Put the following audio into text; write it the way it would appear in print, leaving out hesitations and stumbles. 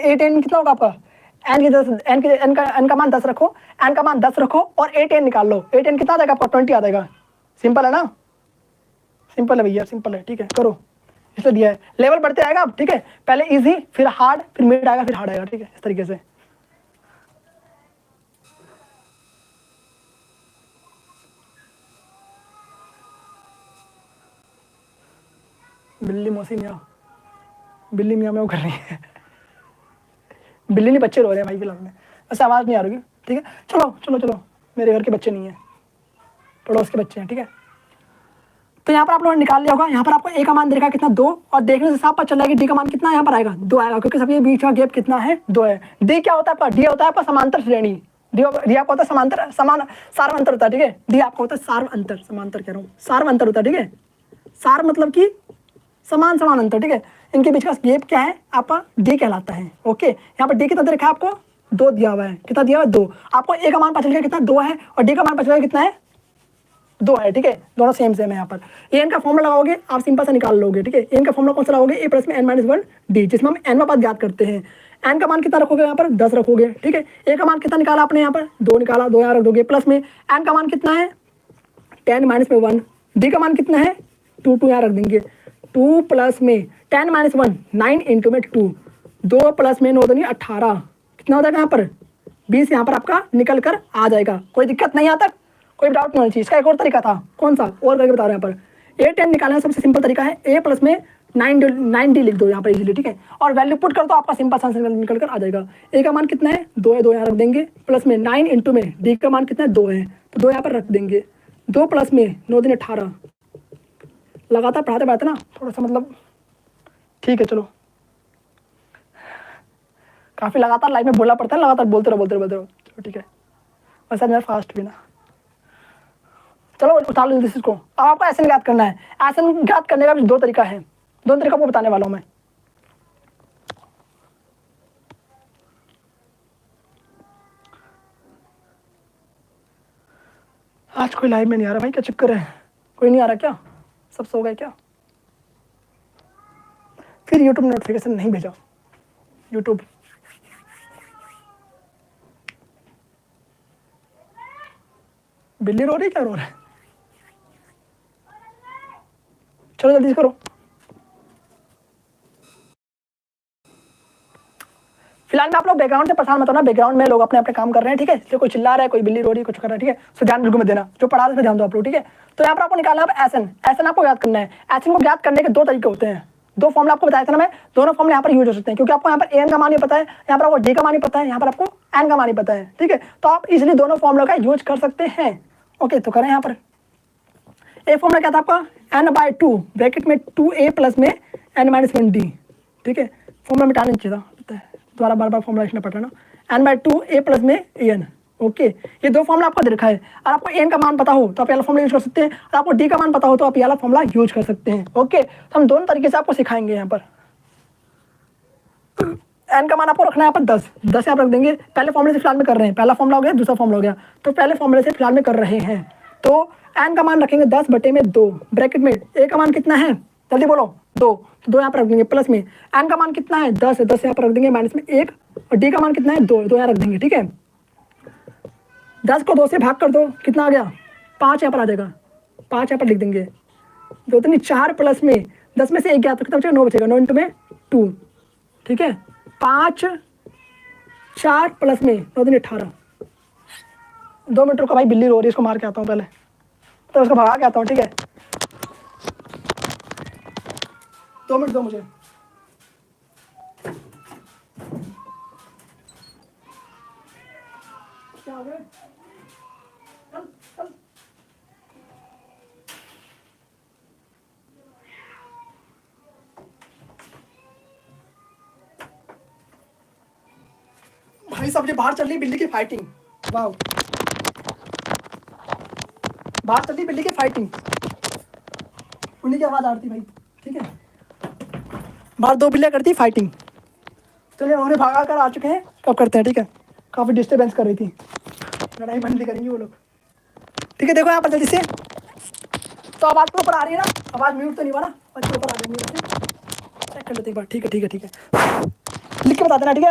8n कितना होगा आपका, n का मान 10 रखो, n का मान 10 रखो और 8n निकाल लो, 8n कितना आ जाएगा आपका 20 आ जाएगा। सिंपल है ना, सिंपल है भैया, सिंपल है, ठीक है करो, इसलिए दिया है। लेवल बढ़ते आएगा अब, ठीक है, पहले इजी फिर हार्ड फिर मिड आएगा फिर हार्ड आएगा, ठीक है, इस तरीके से। बिल्ली मौसी मियाँ, बिल्ली मियाँ में वो कर रही है बिल्ली नहीं, बच्चे रो रहे हैं भाई फिलहाल में, ऐसे आवाज़ नहीं आ रही, ठीक है। चलो चलो चलो, मेरे घर के बच्चे नहीं हैं, पड़ोस के बच्चे हैं, ठीक है। तो यहाँ पर आप लोगों ने निकाल लिया होगा, यहाँ पर आपको ए का मान देखा कितना 2, और देखने से साफ पता चल रहा है कि डी का मान कितना यहाँ पर आएगा 2 आएगा, क्योंकि सबके बीच का गैप कितना है 2 है। डी क्या होता है आपका, डी होता है आपका समांतर श्रेणी, डी आपका होता है समांतर सार्व अंतर होता है, ठीक है। डी आपका होता है सार्व अंतर, समांतर कह रहा हूँ, सार्व अंतर होता है, ठीक है। सार मतलब कि समान समान अंतर, ठीक है। इनके बीच का गैप क्या है आपका, डी कहलाता है। ओके, यहाँ पर डी कितना दे रखा है आपको 2 दिया हुआ है, कितना दिया हुआ है 2, आपको ए का मान पता चल गया कितना 2 है, और डी का मान पता चल गया कितना है 2 है, ठीक है, दोनों सेम सेम है। यहाँ पर एन का फॉर्मूला लगाओगे आप सिंपल से निकाल लोगे, ठीक है। एन का फॉर्मूला कौन सा लगाओगे, ए प्लस में n - 1 डी, जिसमें हम एन बात ज्ञात करते हैं। एन का मान कितना रखोगे यहाँ पर 10 रखोगे, ठीक है। ए का मान कितना निकाला आपने यहाँ पर 2 निकाला, 2 यहाँ रख दोगे, प्लस में एन का मान कितना है 10 - 1, डी का मान कितना है 2 यहाँ रख देंगे, 2 प्लस में 10 - 1 9 इंटू में 2, 2 प्लस में 9 दूनी 18, कितना हो जाएगा यहाँ पर 20, यहाँ पर आपका निकल कर आ जाएगा। कोई दिक्कत नहीं, यहाँ तक कोई डाउट नहीं होनी चाहिए। इसका एक और तरीका था, कौन सा और करके बता रहे हैं यहाँ पर। 8n निकालने का सबसे सिंपल तरीका है, a प्लस में 9d लिख दो यहाँ पर इजीली, ठीक है, और वैल्यू पुट कर दो, आपका सिंपल आंसर निकल कर आ जाएगा। a का मान कितना है 2 है, 2 यहाँ रख देंगे, प्लस में 9 इंटू में d का मान कितना है 2 है, तो 2 यहाँ पर रख देंगे, 2 प्लस में 9 दिन 18। लगातार पढ़ाते पढ़ाते ना थोड़ा सा मतलब, ठीक है चलो, काफ़ी लगातार लाइफ में बोलना पड़ता है, लगातार बोलते रहो, ठीक है। वैसे मेरा फास्ट भी ना, चलो उतार लो इसको। अब आपको एसन ज्ञात करना है, एसन ज्ञात करने का भी 2 तरीका है, 2 तरीका आपको बताने वाला हूँ मैं। आज कोई लाइव में नहीं आ रहा भाई, क्या चक्कर है, कोई नहीं आ रहा क्या, सब सो गए क्या? फिर यूट्यूब नोटिफिकेशन नहीं भेजा, यूट्यूब बिल्ली रो रही, क्या रो रहा है? चलो जल्दी से करो। फिलहाल में आप लोग बैकग्राउंड से परेशान मत होना, बैकग्राउंड में लोग अपने अपने काम कर रहे हैं, ठीक है, इसलिए कोई चिल्ला रहा है, कोई बिल्ली रो रही है, कुछ कर रहा है, ठीक है, तो ध्यान बिल्कुल मत देना, जो पढ़ा रहे हैं ध्यान दो आप लोग, ठीक है। तो यहाँ पर आपको निकालना है एसन, एसन आपको याद करना है। एसन को याद करने के 2 तरीके होते हैं, 2 फॉर्मूला आपको बताया था ना मैं, दोनों फॉर्मूला यहाँ पर यूज हो सकते हैं, क्योंकि आपको यहाँ पर एन का मान ही पता है, यहाँ पर आपको डी का मान ही पता है, यहाँ पर आपको एन का मान ही पता है, ठीक है, तो आप इजिली दोनों फॉर्मूला का यूज कर सकते हैं। ओके, तो करें यहाँ पर ए फॉर्मूला क्या था आपका n/2 ब्रैकेट में 2a प्लस में n - 1 d, ठीक है, फॉर्मूला मिटाने चाहिए था, दोबारा बार फॉर्मूला लिखना पड़ता है ना, n/2 a प्लस में an। ओके, ये 2 फॉर्मूला आपको दे रखा है, और आपको एन का मान पता हो तो आप ये वाला फॉर्मूला यूज कर सकते हैं, और आपको डी का मान पता हो तो आप ये वाला फॉर्मूला यूज कर सकते हैं। ओके, तो हम दोनों तरीके से आपको सिखाएंगे। यहाँ पर एन का मान आपको रखना है यहाँ पर 10 आप रख देंगे। पहले फॉर्मूले से फिलहाल में कर रहे हैं, पहला फॉर्मूला हो गया, दूसरा फॉर्मूला हो गया, तो पहले फॉर्मूले से फिलहाल में कर रहे हैं। तो एन का मान रखेंगे 10/2 ब्रैकेट में, ए का मान कितना है जल्दी बोलो 2 यहाँ पर रख देंगे, प्लस में एन का मान कितना है 10 है, 10 यहाँ पर रख देंगे, माइनस में 1, और डी का मान कितना है 2 यहाँ रख देंगे, ठीक है। 10 को 2 से भाग कर दो, कितना आ गया 5 यहाँ पर आ जाएगा, 5 यहाँ पर लिख देंगे, 2 3 4 प्लस में 10 में से 1 गया तो कितना बचेगा 9 बचेगा, 9 इंटू में 2, ठीक है, 5 4 प्लस में 9 दिन 18। 2 मिनट रुको भाई, बिल्ली रो रही है, इसको मार के आता हूँ पहले, तो उसको भगा के आता हूँ, ठीक है, 2 मिनट दो मुझे। क्या हो गया? चल चल भाई साहब, ये बाहर चल रही बिल्ली की फाइटिंग, वाह, बाहर चल रही बिल्ली की फाइटिंग, उन्हीं की आवाज़ आ रही भाई, ठीक है, बाहर 2 बिल्लियाँ करती फाइटिंग। चलिए उन्हें भगा कर आ चुके हैं, कब करते हैं, ठीक है, काफ़ी डिस्टर्बेंस कर रही थी, लड़ाई बंद भी करेंगी वो लोग, ठीक है। देखो यहाँ पर जल्दी से, तो आवाज़ प्रॉपर आ रही है ना, आवाज़ म्यूट तो नहीं हुआ ना, प्रॉपर आ रही है, चेक कर लेते एक बार, ठीक है, लिख के बता देना, ठीक है।